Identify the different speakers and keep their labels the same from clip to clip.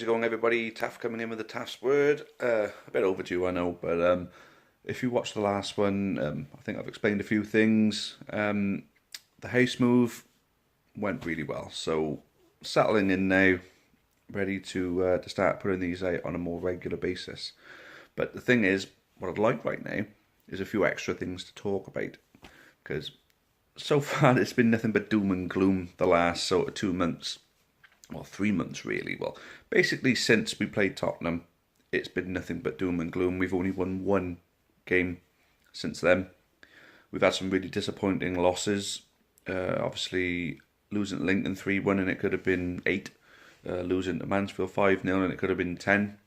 Speaker 1: it going, everybody? Taff coming in with the Taff's word. A bit overdue, I know, but if you watched the last one, I think I've explained a few things. The house move went really well, so settling in now, ready to start putting these out on a more regular basis. But the thing is, what I'd like right now is a few extra things to talk about, because so far it's been nothing but doom and gloom the last sort of 2 months. Well, 3 months really. Well, basically since we played Tottenham, it's been nothing but doom and gloom. We've only won one game since then. We've had some really disappointing losses. Obviously, losing to Lincoln 3-1 and it could have been 8. Losing to Mansfield 5-0 and it could have been 10.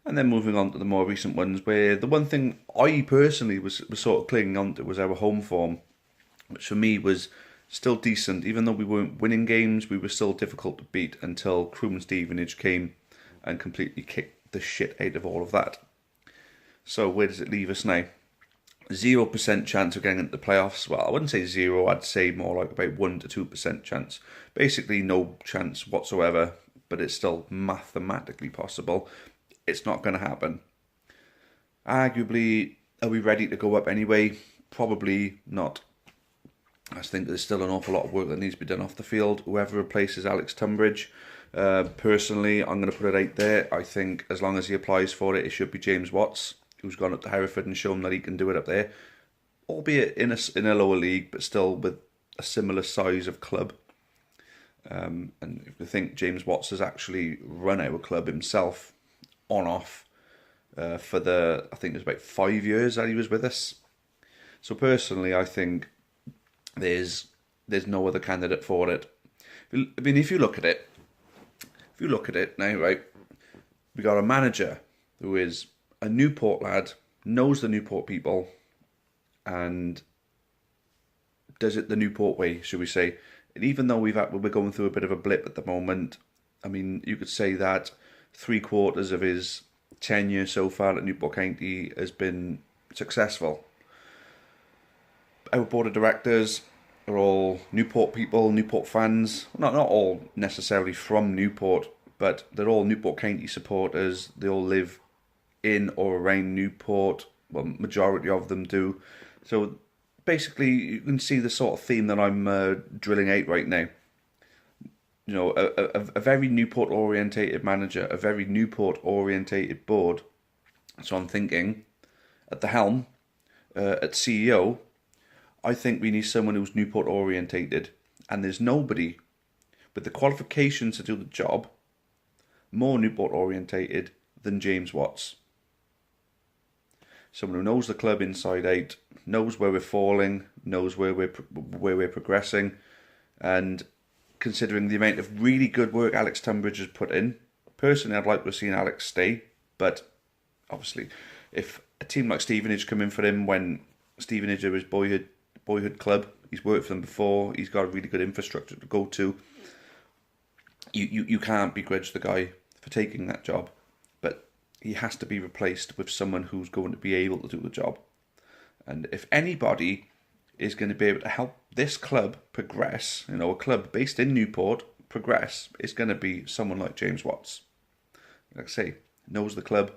Speaker 1: And then moving on to the more recent ones, where the one thing I personally was sort of clinging on to was our home form, which for me was still decent. Even though we weren't winning games, we were still difficult to beat until Crewe and Stevenage came and completely kicked the shit out of all of that. So where does it leave us now? 0% chance of getting into the playoffs. Well, I wouldn't say 0, I'd say more like about 1 to 2% chance. Basically no chance whatsoever, but it's still mathematically possible. It's not going to happen. Arguably, are we ready to go up anyway? Probably not. I think there's still an awful lot of work that needs to be done off the field. Whoever replaces Alex Tunbridge, personally, I'm going to put it out there. I think as long as he applies for it, it should be James Watts, who's gone up to Hereford and shown that he can do it up there. Albeit in a lower league, but still with a similar size of club. And if you think James Watts has actually run our club himself, on-off, for I think it was about 5 years that he was with us. So personally, I think there's no other candidate for it. I mean, if you look at it now, right, we got a manager who is a Newport lad, knows the Newport people, and does it the Newport way, should we say. And even though we're going through a bit of a blip at the moment, I mean, you could say that 3/4 of his tenure so far at Newport County has been successful. Our board of directors are all Newport people, Newport fans. Not all necessarily from Newport, but they're all Newport County supporters. They all live in or around Newport. Well, majority of them do. So basically, you can see the sort of theme that I'm drilling out right now. You know, a very Newport orientated manager, a very Newport orientated board. So I'm thinking, at the helm, at CEO, I think we need someone who's Newport orientated, and there's nobody with the qualifications to do the job more Newport orientated than James Watts. Someone who knows the club inside out, knows where we're falling, knows where we're progressing, and considering the amount of really good work Alex Tunbridge has put in, personally I'd like to have seen Alex stay, but obviously if a team like Stevenage come in for him when Stevenage are his boyhood club, he's worked for them before, he's got a really good infrastructure to go to, you can't begrudge the guy for taking that job, but he has to be replaced with someone who's going to be able to do the job. And if anybody is going to be able to help this club progress, you know, a club based in Newport progress, it's going to be someone like James Watts. Like I say, knows the club,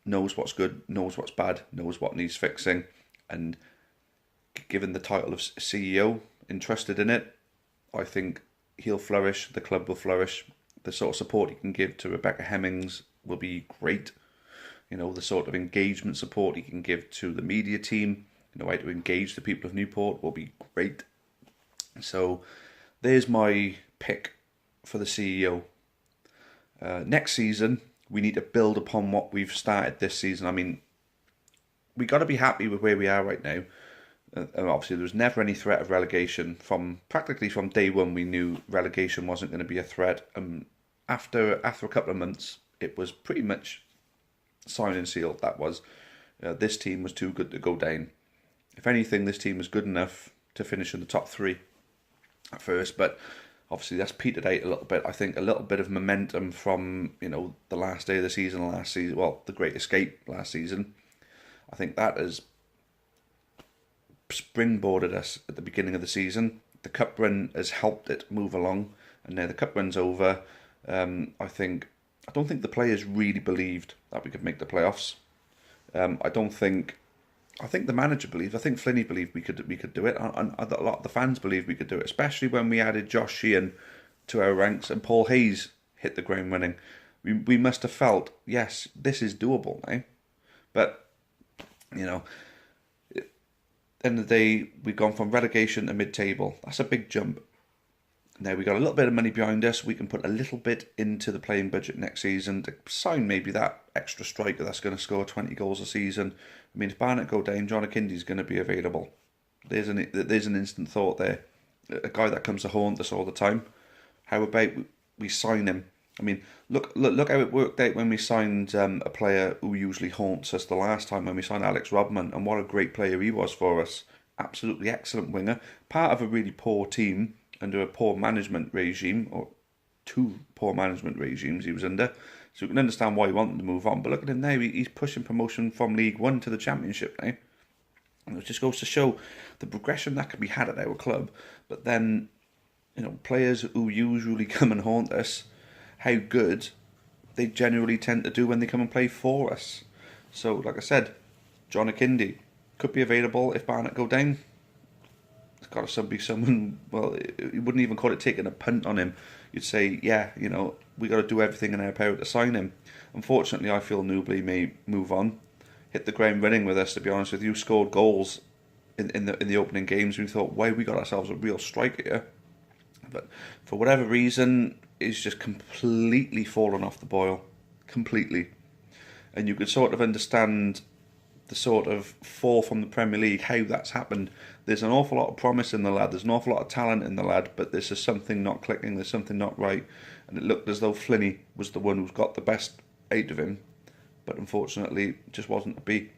Speaker 1: knows what's good, knows what's bad, knows what needs fixing, and given the title of CEO, entrusted in it, I think he'll flourish, the club will flourish. The sort of support he can give to Rebecca Hemmings will be great. You know, the sort of engagement support he can give to the media team, you know, how to engage the people of Newport will be great. So there's my pick for the CEO. Next season, we need to build upon what we've started this season. I mean, we got to be happy with where we are right now. And obviously, there was never any threat of relegation. Practically from day one, we knew relegation wasn't going to be a threat. After a couple of months, it was pretty much signed and sealed. That was this team was too good to go down. If anything, this team was good enough to finish in the top 3 at first, but obviously that's petered out a little bit. I think a little bit of momentum from, you know, the last day of the season last season, well, the Great Escape last season. I think that has springboarded us at the beginning of the season. The cup run has helped it move along, and now the cup run's over. I think I don't think the players really believed that we could make the playoffs. I think the manager believed. I think Flinney believed we could do it, and a lot of the fans believed we could do it. Especially when we added Josh Sheehan to our ranks and Paul Hayes hit the ground running. We must have felt, yes, this is doable now. But you know, at the end of the day, we've gone from relegation to mid-table. That's a big jump. Now we got a little bit of money behind us. We can put a little bit into the playing budget next season to sign maybe that extra striker that's going to score 20 goals a season. I mean, if Barnett go down, John Akindi's going to be available. There's an instant thought there. A guy that comes to haunt us all the time. How about we sign him? I mean, look how it worked out when we signed a player who usually haunts us the last time when we signed Alex Rodman, and what a great player he was for us. Absolutely excellent winger. Part of a really poor team under a poor management regime, or two poor management regimes he was under. So you can understand why he wanted to move on. But look at him now, he's pushing promotion from League One to the Championship now. And it just goes to show the progression that can be had at our club. But then, you know, players who usually come and haunt us, how good they generally tend to do when they come and play for us. So, like I said, John Akindi could be available if Barnett go down. It's got to be someone, well, you wouldn't even call it taking a punt on him. You'd say, yeah, you know, we got to do everything in our power to sign him. Unfortunately, I feel Newbley may move on. Hit the ground running with us, to be honest with you. Scored goals in the opening games. We thought, wow, we got ourselves a real striker here. But for whatever reason, he's just completely fallen off the boil. Completely. And you could sort of understand the sort of fall from the Premier League, how that's happened. There's an awful lot of promise in the lad, there's an awful lot of talent in the lad, but there's just something not clicking, there's something not right, and it looked as though Flinney was the one who's got the best out of him, but unfortunately it just wasn't to be.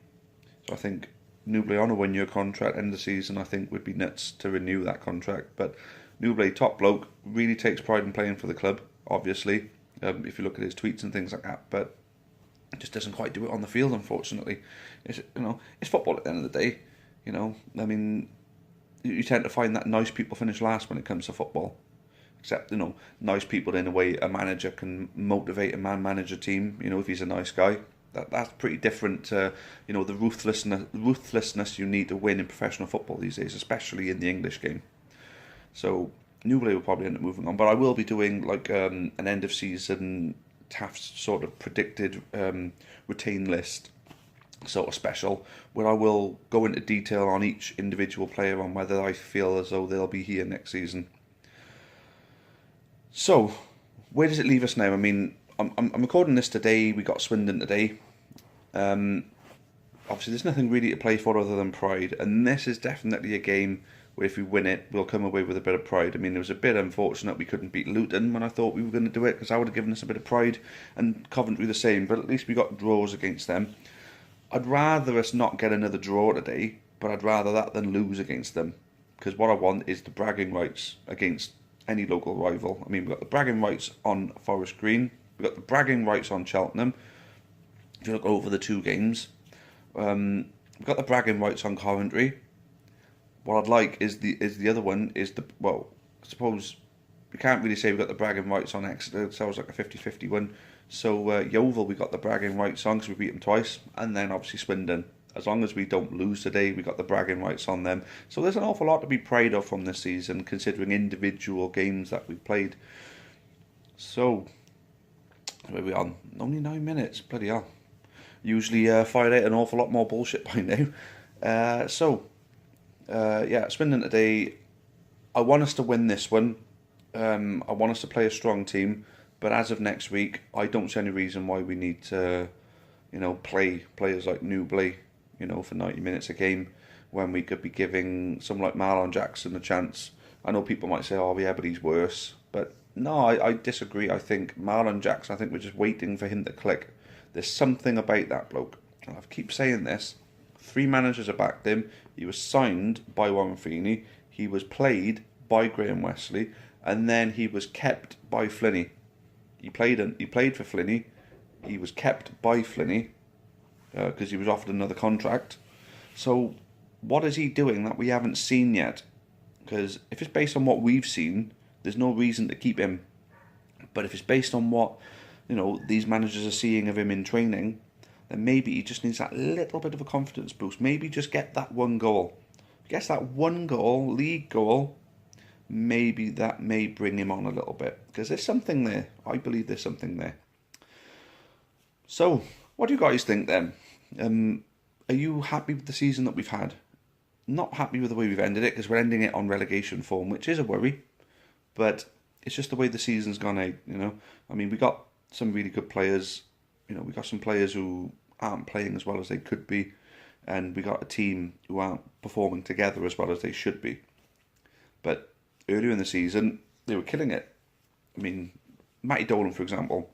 Speaker 1: So I think Newbley on a 1-year contract, end of the season, I think would be nuts to renew that contract. But Newbley, top bloke, really takes pride in playing for the club, obviously, if you look at his tweets and things like that, but just doesn't quite do it on the field, unfortunately. It's football at the end of the day. You know, I mean, you tend to find that nice people finish last when it comes to football. Except, you know, nice people in a way a manager can motivate a man-manager team, you know, if he's a nice guy. That's pretty different to, you know, the ruthlessness you need to win in professional football these days, especially in the English game. So, Newbley will probably end up moving on. But I will be doing, like, an end-of-season Taff's sort of predicted retain list sort of special, where I will go into detail on each individual player on whether I feel as though they'll be here next season. So, where does it leave us now? I mean, I'm recording this today. We got Swindon today. Obviously, there's nothing really to play for other than pride, and this is definitely a game where if we win it, we'll come away with a bit of pride. I mean, it was a bit unfortunate we couldn't beat Luton when I thought we were going to do it, because I would have given us a bit of pride, and Coventry the same, but at least we got draws against them. I'd rather us not get another draw today, but I'd rather that than lose against them, because what I want is the bragging rights against any local rival. I mean, we've got the bragging rights on Forest Green, we've got the bragging rights on Cheltenham, if you look over the two games. We've got the bragging rights on Coventry. What I'd like is the other one is the, well, I suppose we can't really say we've got the bragging rights on Exeter. It sounds like a 50-50 one. So Yeovil we got the bragging rights on because we beat them twice, and then obviously Swindon. As long as we don't lose today, we got the bragging rights on them. So there's an awful lot to be proud of from this season, considering individual games that we've played. So where are we on? Only 9 minutes. Bloody hell. Usually fired out an awful lot more bullshit by now. Yeah, Swindon today. I want us to win this one. I want us to play a strong team. But as of next week, I don't see any reason why we need to, you know, play players like Newbley, you know, for 90 minutes a game, when we could be giving someone like Marlon Jackson a chance. I know people might say, oh yeah, but he's worse. But no, I disagree. I think Marlon Jackson, I think we're just waiting for him to click. There's something about that bloke. And I keep saying this. 3 managers have backed him. He was signed by Warren Feeney. He was played by Graham Wesley. And then he was kept by Flinney. He played for Flinney. He was kept by Flinney because he was offered another contract. So what is he doing that we haven't seen yet? Because if it's based on what we've seen, there's no reason to keep him. But if it's based on what these managers are seeing of him in training, then maybe he just needs that little bit of a confidence boost. Maybe just get that one goal. If he gets that one goal, league goal, maybe that may bring him on a little bit. Because there's something there. I believe there's something there. So, what do you guys think then? Are you happy with the season that we've had? Not happy with the way we've ended it, because we're ending it on relegation form, which is a worry. But it's just the way the season's gone out, I mean, we got some really good players. We got some players who aren't playing as well as they could be. And we got a team who aren't performing together as well as they should be. But earlier in the season, they were killing it. I mean, Matty Dolan, for example,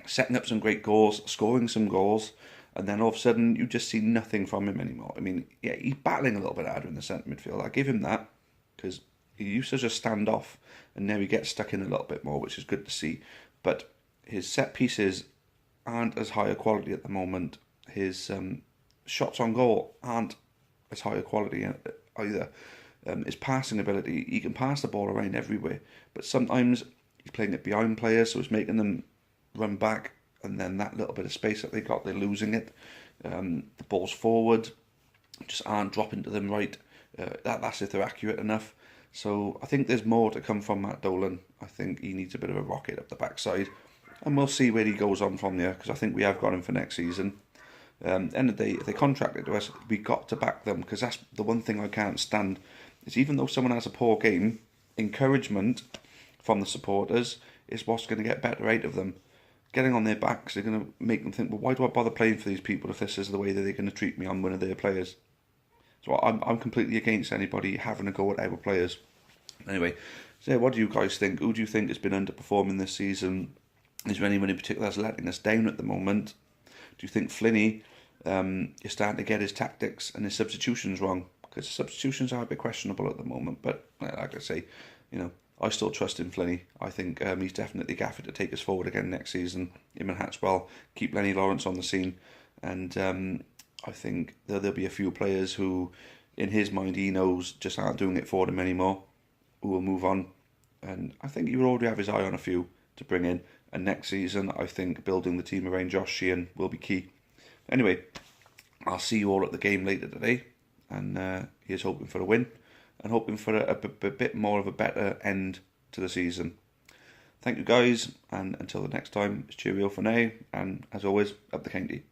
Speaker 1: setting up some great goals, scoring some goals, and then all of a sudden you just see nothing from him anymore. I mean, yeah, he's battling a little bit harder in the centre midfield. I give him that, because he used to just stand off, and now he gets stuck in a little bit more, which is good to see. But his set pieces aren't as high a quality at the moment. His shots on goal aren't as high a quality either. His passing ability, he can pass the ball around everywhere, but sometimes he's playing it behind players, so it's making them run back, and then that little bit of space that they got, they're losing it. The balls forward just aren't dropping to them right. That's if they're accurate enough. So I think there's more to come from Matt Dolan. I think he needs a bit of a rocket up the backside, and we'll see where he goes on from there, because I think we have got him for next season. End of the day, if they contracted to us, we got to back them, because that's the one thing I can't stand. Is even though someone has a poor game, encouragement from the supporters is what's going to get better out of them. Getting on their backs, they're going to make them think, well, why do I bother playing for these people if this is the way that they're going to treat me on one of their players? So I'm completely against anybody having a go at our players. Anyway, so what do you guys think? Who do you think has been underperforming this season? Is there anyone in particular that's letting us down at the moment? Do you think Flinney is starting to get his tactics and his substitutions wrong? Because substitutions are a bit questionable at the moment. But like I say, I still trust in Flinney. I think he's definitely gaffed to take us forward again next season. Him and Hatchwell keep Lenny Lawrence on the scene. And I think there'll be a few players who, in his mind, he knows just aren't doing it for him anymore, who will move on. And I think he will already have his eye on a few to bring in. And next season, I think building the team around Josh Sheehan will be key. Anyway, I'll see you all at the game later today. And here's hoping for a win, and hoping for a bit more of a better end to the season. Thank you guys, and until the next time, it's cheerio for now, and as always, up the county.